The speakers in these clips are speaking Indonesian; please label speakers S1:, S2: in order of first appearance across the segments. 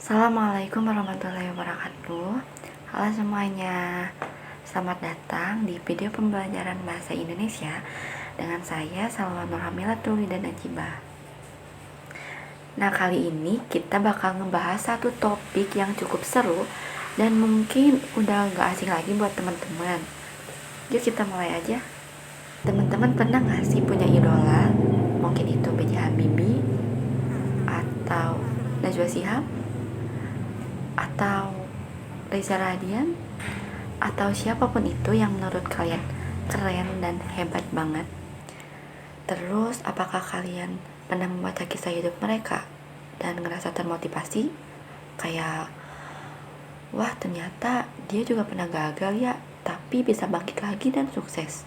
S1: Assalamualaikum warahmatullahi wabarakatuh. Halo semuanya, selamat datang di video pembelajaran bahasa Indonesia dengan saya Salwa Nurhamila Tuli dan Najibah. Nah, kali ini kita bakal ngebahas satu topik yang cukup seru dan mungkin udah gak asing lagi buat teman-teman. Yuk kita mulai aja. Teman-teman pernah gak sih punya idola? Mungkin itu B.J. Habibie atau Najwa Shihab atau Reza Radian atau siapapun itu yang menurut kalian keren dan hebat banget. Terus apakah kalian pernah membaca kisah hidup mereka dan ngerasa termotivasi? Kayak, wah ternyata dia juga pernah gagal ya, tapi bisa bangkit lagi dan sukses.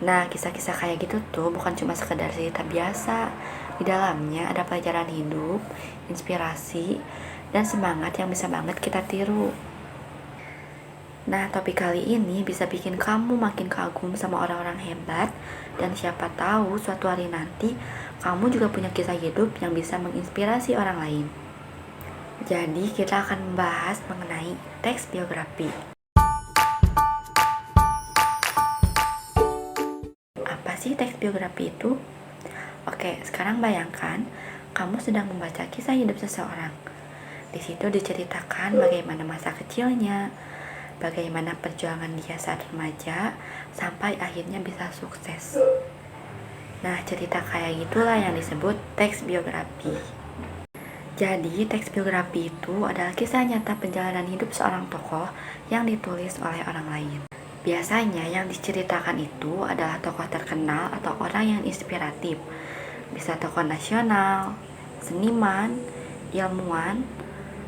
S1: Nah, kisah-kisah kayak gitu tuh bukan cuma sekedar cerita biasa. Di dalamnya ada pelajaran hidup, inspirasi, dan semangat yang bisa banget kita tiru. Nah, topik kali ini bisa bikin kamu makin kagum sama orang-orang hebat, dan siapa tahu suatu hari nanti kamu juga punya kisah hidup yang bisa menginspirasi orang lain. Jadi, kita akan membahas mengenai teks biografi. Apa sih teks biografi itu? Oke, sekarang bayangkan kamu sedang membaca kisah hidup seseorang. Di situ diceritakan bagaimana masa kecilnya, bagaimana perjuangan dia saat remaja, sampai akhirnya bisa sukses. Nah, cerita kayak gitulah yang disebut teks biografi. Jadi, teks biografi itu adalah kisah nyata perjalanan hidup seorang tokoh yang ditulis oleh orang lain. Biasanya yang diceritakan itu adalah tokoh terkenal atau orang yang inspiratif. Bisa tokoh nasional, seniman, ilmuwan,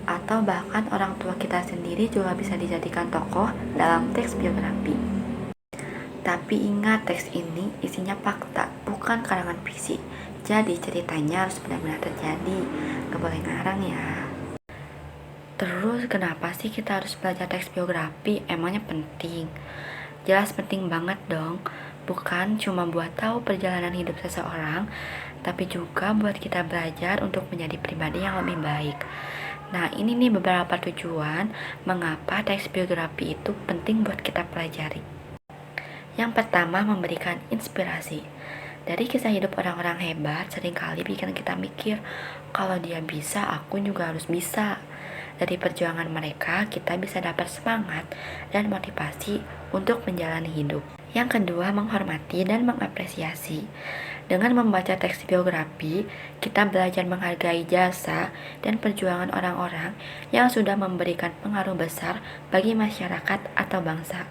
S1: atau bahkan orang tua kita sendiri juga bisa dijadikan tokoh dalam teks biografi. Tapi ingat, teks ini isinya fakta, bukan karangan fiksi. Jadi ceritanya harus benar-benar terjadi, gak boleh ngarang ya. Terus kenapa sih kita harus belajar teks biografi? Emangnya penting? Jelas penting banget dong. Bukan cuma buat tahu perjalanan hidup seseorang, tapi juga buat kita belajar untuk menjadi pribadi yang lebih baik. Nah, ini nih beberapa tujuan mengapa teks biografi itu penting buat kita pelajari. Yang pertama, memberikan inspirasi. Dari kisah hidup orang-orang hebat seringkali bikin kita mikir, kalau dia bisa, aku juga harus bisa. Dari perjuangan mereka, kita bisa dapat semangat dan motivasi untuk menjalani hidup. Yang kedua, menghormati dan mengapresiasi. Dengan membaca teks biografi, kita belajar menghargai jasa dan perjuangan orang-orang yang sudah memberikan pengaruh besar bagi masyarakat atau bangsa.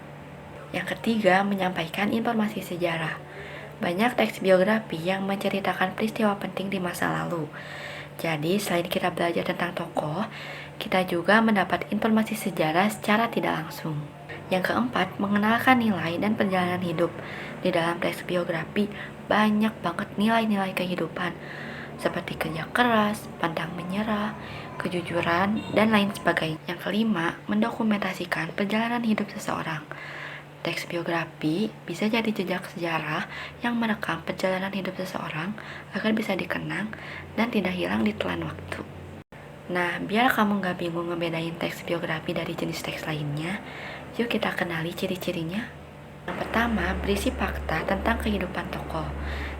S1: Yang ketiga, menyampaikan informasi sejarah. Banyak teks biografi yang menceritakan peristiwa penting di masa lalu. Jadi, selain kita belajar tentang tokoh, kita juga mendapat informasi sejarah secara tidak langsung. Yang keempat, mengenalkan nilai dan perjalanan hidup. Di dalam teks biografi, banyak banget nilai-nilai kehidupan, seperti kerja keras, pantang menyerah, kejujuran, dan lain sebagainya. Yang kelima, mendokumentasikan perjalanan hidup seseorang. Teks biografi bisa jadi jejak sejarah yang merekam perjalanan hidup seseorang agar bisa dikenang dan tidak hilang di telan waktu. Nah, biar kamu gak bingung ngebedain teks biografi dari jenis teks lainnya, yuk kita kenali ciri-cirinya. Yang pertama, berisi fakta tentang kehidupan tokoh.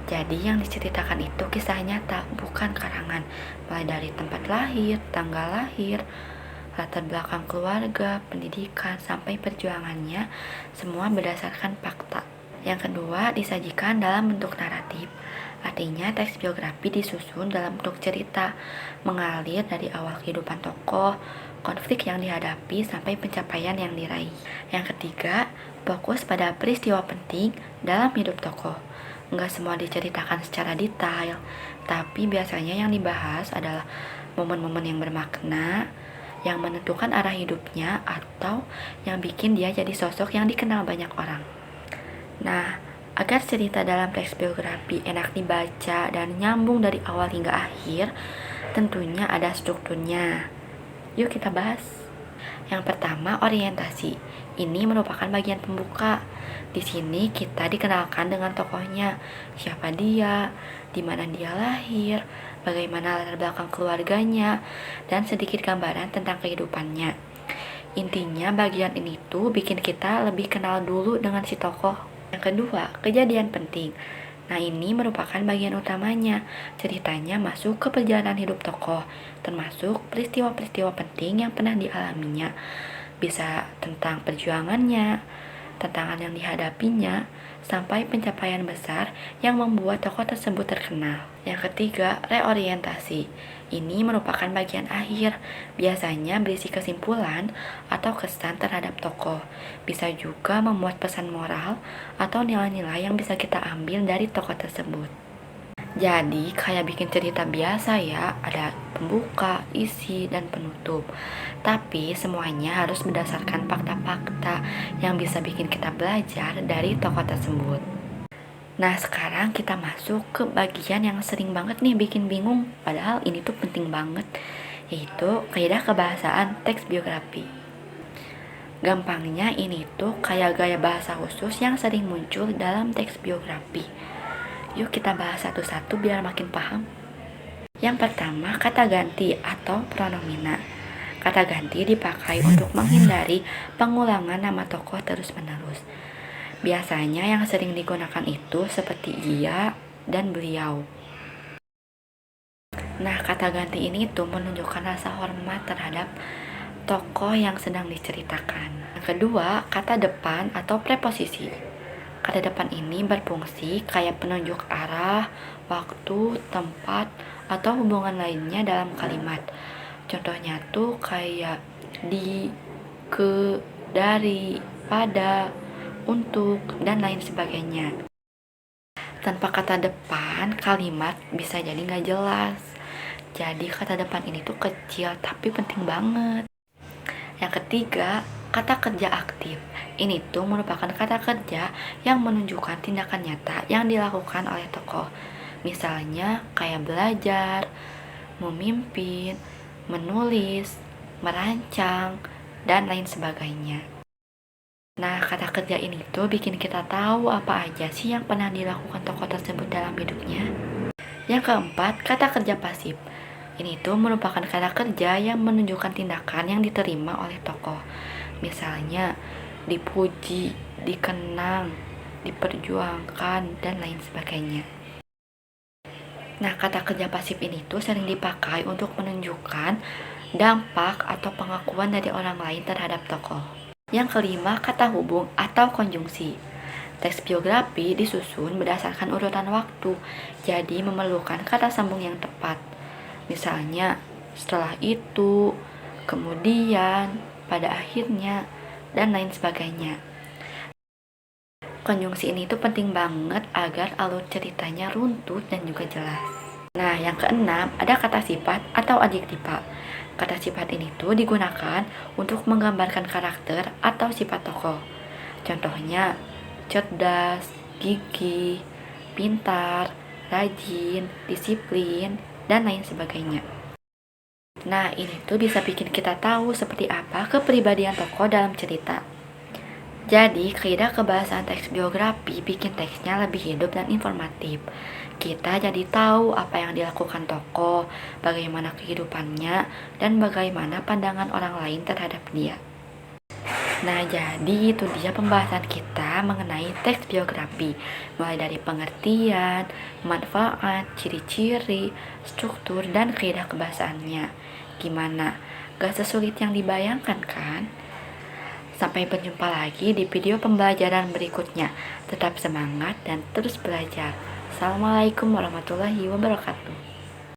S1: Jadi yang diceritakan itu kisah nyata, bukan karangan. Mulai dari tempat lahir, tanggal lahir, latar belakang keluarga, pendidikan, sampai perjuangannya, semua berdasarkan fakta. Yang kedua, disajikan dalam bentuk naratif. Artinya teks biografi disusun dalam bentuk cerita, mengalir dari awal kehidupan tokoh, konflik yang dihadapi, sampai pencapaian yang diraih. Yang ketiga, fokus pada peristiwa penting dalam hidup tokoh. Enggak semua diceritakan secara detail, tapi biasanya yang dibahas adalah momen-momen yang bermakna, yang menentukan arah hidupnya, atau yang bikin dia jadi sosok yang dikenal banyak orang. Nah, agar cerita dalam teks biografi enak dibaca dan nyambung dari awal hingga akhir, tentunya ada strukturnya. Yuk kita bahas. Yang pertama, orientasi. Ini merupakan bagian pembuka. Di sini kita dikenalkan dengan tokohnya, siapa dia, di mana dia lahir, bagaimana latar belakang keluarganya, dan sedikit gambaran tentang kehidupannya. Intinya bagian ini tuh bikin kita lebih kenal dulu dengan si tokoh. Yang kedua, kejadian penting. Nah, ini merupakan bagian utamanya. Ceritanya masuk ke perjalanan hidup tokoh, termasuk peristiwa-peristiwa penting yang pernah dialaminya. Bisa tentang perjuangannya, tantangan yang dihadapinya, sampai pencapaian besar yang membuat tokoh tersebut terkenal. Yang ketiga, reorientasi. Ini merupakan bagian akhir, biasanya berisi kesimpulan atau kesan terhadap tokoh. Bisa juga memuat pesan moral atau nilai-nilai yang bisa kita ambil dari tokoh tersebut. Jadi kayak bikin cerita biasa ya, ada pembuka, isi, dan penutup. Tapi semuanya harus berdasarkan fakta-fakta yang bisa bikin kita belajar dari tokoh tersebut. Nah, sekarang kita masuk ke bagian yang sering banget nih bikin bingung, padahal ini tuh penting banget, yaitu kaidah kebahasaan teks biografi. Gampangnya ini tuh kayak gaya bahasa khusus yang sering muncul dalam teks biografi. Yuk kita bahas satu-satu biar makin paham. Yang pertama, kata ganti atau pronomina. Kata ganti dipakai untuk menghindari pengulangan nama tokoh terus-menerus. Biasanya yang sering digunakan itu seperti ia dan beliau. Nah, kata ganti ini tuh menunjukkan rasa hormat terhadap tokoh yang sedang diceritakan. Yang kedua, kata depan atau preposisi. Kata depan ini berfungsi kayak penunjuk arah, waktu, tempat, atau hubungan lainnya dalam kalimat. Contohnya tuh kayak di, ke, dari, pada, untuk, dan lain sebagainya. Tanpa kata depan, kalimat bisa jadi nggak jelas. Jadi kata depan ini tuh kecil tapi penting banget. Yang ketiga, kata kerja aktif. Ini tuh merupakan kata kerja yang menunjukkan tindakan nyata yang dilakukan oleh tokoh. Misalnya kayak belajar, memimpin, menulis, merancang, dan lain sebagainya. Nah, kata kerja ini tuh bikin kita tahu apa aja sih yang pernah dilakukan tokoh tersebut dalam hidupnya. Yang keempat, kata kerja pasif. Ini tuh merupakan kata kerja yang menunjukkan tindakan yang diterima oleh tokoh. Misalnya, dipuji, dikenang, diperjuangkan, dan lain sebagainya. Nah, kata kerja pasif ini tuh sering dipakai untuk menunjukkan dampak atau pengakuan dari orang lain terhadap tokoh. Yang kelima, kata hubung atau konjungsi. Teks biografi disusun berdasarkan urutan waktu, jadi memerlukan kata sambung yang tepat. Misalnya, setelah itu, kemudian, pada akhirnya, dan lain sebagainya. Konjungsi ini tuh penting banget agar alur ceritanya runtut dan juga jelas. Nah, yang keenam, ada kata sifat atau adjektiva. Kata sifat ini tuh digunakan untuk menggambarkan karakter atau sifat tokoh. Contohnya, cerdas, gigih, pintar, rajin, disiplin, dan lain sebagainya. Nah, ini tuh bisa bikin kita tahu seperti apa kepribadian tokoh dalam cerita. Jadi, kaidah kebahasaan teks biografi bikin teksnya lebih hidup dan informatif. Kita jadi tahu apa yang dilakukan tokoh, bagaimana kehidupannya, dan bagaimana pandangan orang lain terhadap dia. Nah, jadi itu dia pembahasan kita mengenai teks biografi, mulai dari pengertian, manfaat, ciri-ciri, struktur, dan kaidah kebahasaannya. Gimana? Gak sesulit yang dibayangkan kan? Sampai berjumpa lagi di video pembelajaran berikutnya. Tetap semangat dan terus belajar. Assalamualaikum warahmatullahi wabarakatuh.